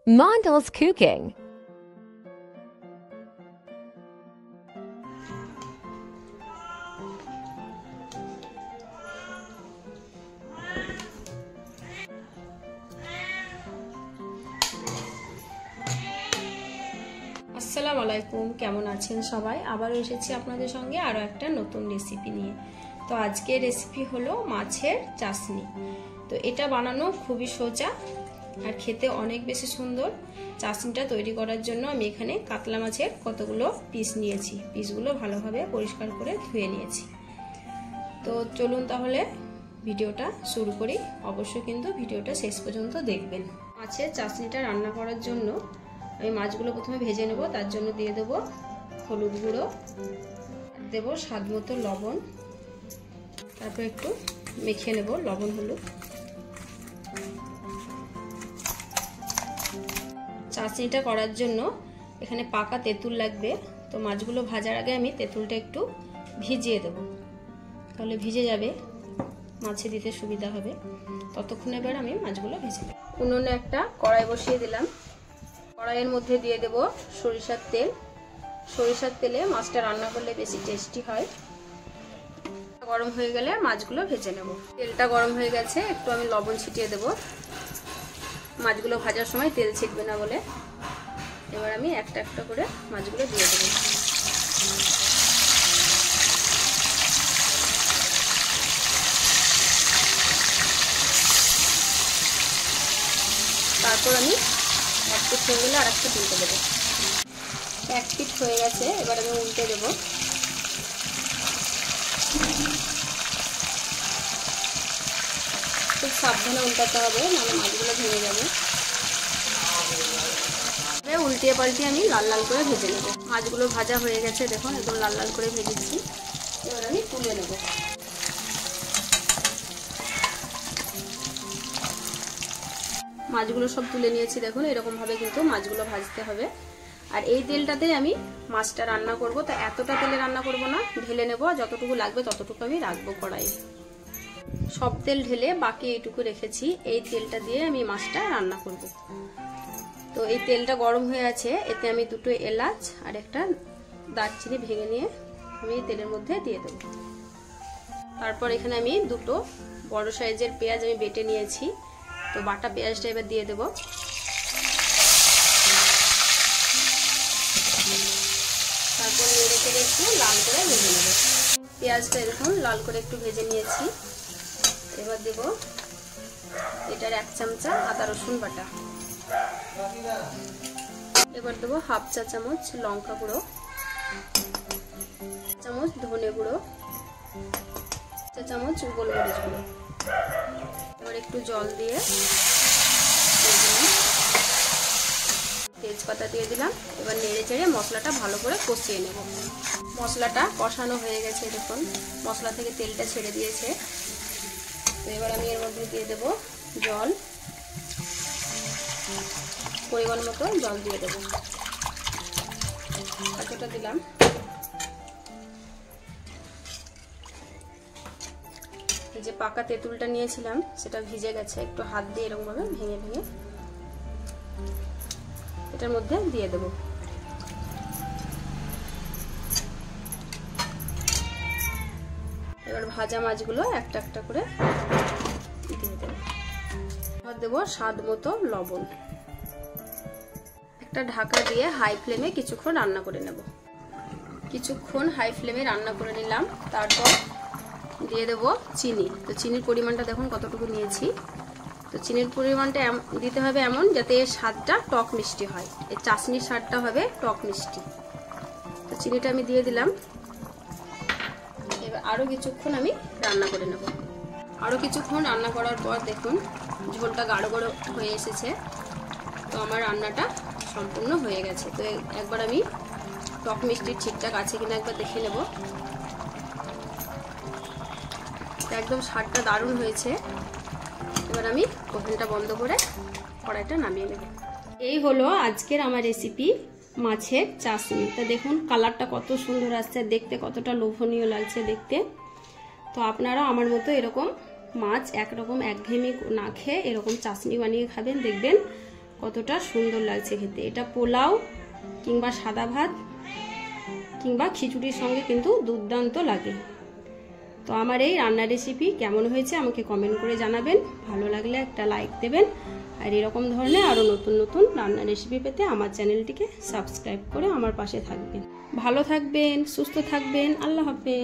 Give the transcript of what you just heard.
Mondel's Cooking. আসসালামু আলাইকুম, কেমন আছেন সবাই? আবারও এসেছি আপনাদের সঙ্গে আরও একটা নতুন রেসিপি নিয়ে। তো আজকের রেসিপি হলো মাছের চাশনি। তো এটা বানানো খুবই সোজা আর খেতে অনেক বেশি সুন্দর। চাশনিটা তৈরি করার জন্য আমি এখানে কাতলা মাছের কতগুলো পিস নিয়েছি। পিসগুলো ভালোভাবে পরিষ্কার করে ধুয়ে নিয়েছি। তো চলুন তাহলে ভিডিওটা শুরু করি। অবশ্যই কিন্তু ভিডিওটা শেষ পর্যন্ত দেখবেন। মাছের চাশনিটা রান্না করার জন্য আমি মাছগুলো প্রথমে ভেজে নেব। তার জন্য দিয়ে দেব হলুদ গুঁড়ো, দেব স্বাদ মতো লবণ, তারপর একটু মেখে নেব লবণ হলুদ। চাশনিটা করার জন্য এখানে পাকা তেঁতুল লাগবে। তো মাছগুলো ভাজার আগে আমি তেঁতুলটা একটু ভিজিয়ে দেব, তাহলে ভিজে যাবে, মাছে দিতে সুবিধা হবে। ততক্ষণ এবার আমি মাছগুলো ভেজে নেব। উনুনে একটা কড়াই বসিয়ে দিলাম। কড়াইয়ের মধ্যে দিয়ে দেব সরিষার তেল। সরিষার তেলে মাছটা রান্না করলে বেশি টেস্টি হয়। গরম হয়ে গেলে মাছগুলো ভেজে নেব। তেলটা গরম হয়ে গেছে, একটু আমি লবণ ছিটিয়ে দেব, মাছগুলো ভাজার সময় তেল ছিটবে না বলে। এবার আমি একটা একটা করে মাছগুলো দিয়ে দেব। তারপর আমি এক পিঠ হয়ে গেলে আর একটা উল্টে দেবো। এক পিঠ হয়ে গেছে, এবার আমি উল্টে দেবো। খুব সাবধানে উল্টাতে হবে, নাহলে মাছগুলো ভেঙে যাবে। উল্টিয়ে পাল্টিয়ে আমি লাল লাল করে ভেজে নেব। মাছগুলো ভাজা হয়ে গেছে, দেখুন একদম লাল লাল করে ভেজেছি। এবার আমি তুলে নেব। মাছগুলো সব তুলে নিয়েছি, দেখুন এরকম ভাবে কিন্তু মাছগুলো ভাজতে হবে। আর এই তেলটাতে আমি মাছটা রান্না করব। তা এতটা তেলে রান্না করব না, ঢেলে নেব, যতটুকু লাগবে ততটুকু আমি রাখবো কড়াই। সব তেল ঢেলে বাকি এইটুকু রেখেছি। এই তেলটা দিয়ে আমি মাছটা রান্না করব। তো এই তেলটা গরম হয়ে আছে, এতে আমি দুটো এলাচ আর একটা দারচিনি ভেঙে নিয়ে আমি এই তেলের মধ্যে দিয়ে দেব। তারপর এখানে আমি দুটো বড় সাইজের পেঁয়াজ আমি বেটে নিয়েছি। তো বাটা পেঁয়াজটা এবার দিয়ে দেব। তারপর নেড়ে চেড়ে একটু লাল করে ভেজে নেব। পেঁয়াজটা এরকম লাল করে একটু ভেজে নিয়েছি। এবার দেব এটার 1 চামচা আদা রসুন বাটা। এবার দেবো হাফ চা চামচ লঙ্কা গুঁড়ো, চামচ ধনে গুঁড়ো, চা চামচ গোলমরিচ গুঁড়ো। এবার একটু জল দিয়ে তেজপাতা দিয়ে দিলাম। এবার নেড়ে চেড়ে মশলাটা ভালো করে কষিয়ে নেব। মশলাটা কষানো হয়ে গেছে, দেখুন মশলা থেকে তেলটা ছেড়ে দিয়েছে। তো এবার আমি এর মধ্যে দিয়ে দেব জল, পরিমাণ মতো জল দিয়ে দেব। এতটা দিলাম। এই যে পাকা তেঁতুলটা নিয়েছিলাম সেটা ভিজে গেছে, একটু হাত দিয়ে এরকম ভাবে ভেঙে ভেঙে এটার মধ্যে দিয়ে দেব। এবার ভাজা মাছগুলো একটা একটা করে দিয়ে দেব। এবার দেবো স্বাদ মতো লবণ। একটা ঢাকা দিয়ে হাই ফ্লেমে কিছুক্ষণ রান্না করে নেব। কিছুক্ষণ হাই ফ্লেমে রান্না করে নিলাম। তারপর দিয়ে দেবো চিনি। তো চিনির পরিমাণটা দেখুন কতটুকু নিয়েছি। তো চিনির পরিমাণটা দিতে হবে এমন যাতে এর স্বাদটা টক মিষ্টি হয়। এই চাশনির স্বাদটা হবে টক মিষ্টি। তো চিনিটা আমি দিয়ে দিলাম। এবার আরও কিছুক্ষণ আমি রান্না করে নেব। আরও কিছুক্ষণ রান্না করার পর দেখুন ঝোলটা গাঢ় গাঢ় হয়ে এসেছে। তো আমার রান্নাটা সম্পূর্ণ হয়ে গেছে। তো একবার আমি টক মিষ্টির ঠিকঠাক আছে কিনা একবার দেখে নেব। একদম স্বাদটা দারুণ হয়েছে। এবার আমি ওভেনটা বন্ধ করে কড়াইটা নামিয়ে নেব। এই হলো আজকের আমার রেসিপি মাছের চাশনি। তা দেখুন কালারটা কত সুন্দর আসছে, দেখতে কতটা লোভনীয় লাগছে দেখতে। তো আপনারা আমার মতো এরকম মাছ একরকম একঘেয়েমি না খেয়ে এরকম চাশনি বানিয়ে খাবেন, দেখবেন কতটা সুন্দর লাগছে খেতে। এটা পোলাও কিংবা সাদা ভাত কিংবা খিচুড়ির সঙ্গে কিন্তু দুর্দান্ত লাগে। তো আমার এই রান্নার রেসিপি কেমন হয়েছে আমাকে কমেন্ট করে জানাবেন, ভালো লাগলে একটা লাইক দেবেন, আর এরকম ধরনের আরও নতুন নতুন রান্নার রেসিপি পেতে আমার চ্যানেলটিকে সাবস্ক্রাইব করে আমার পাশে থাকবেন। ভালো থাকবেন, সুস্থ থাকবেন, আল্লাহ হাফেজ।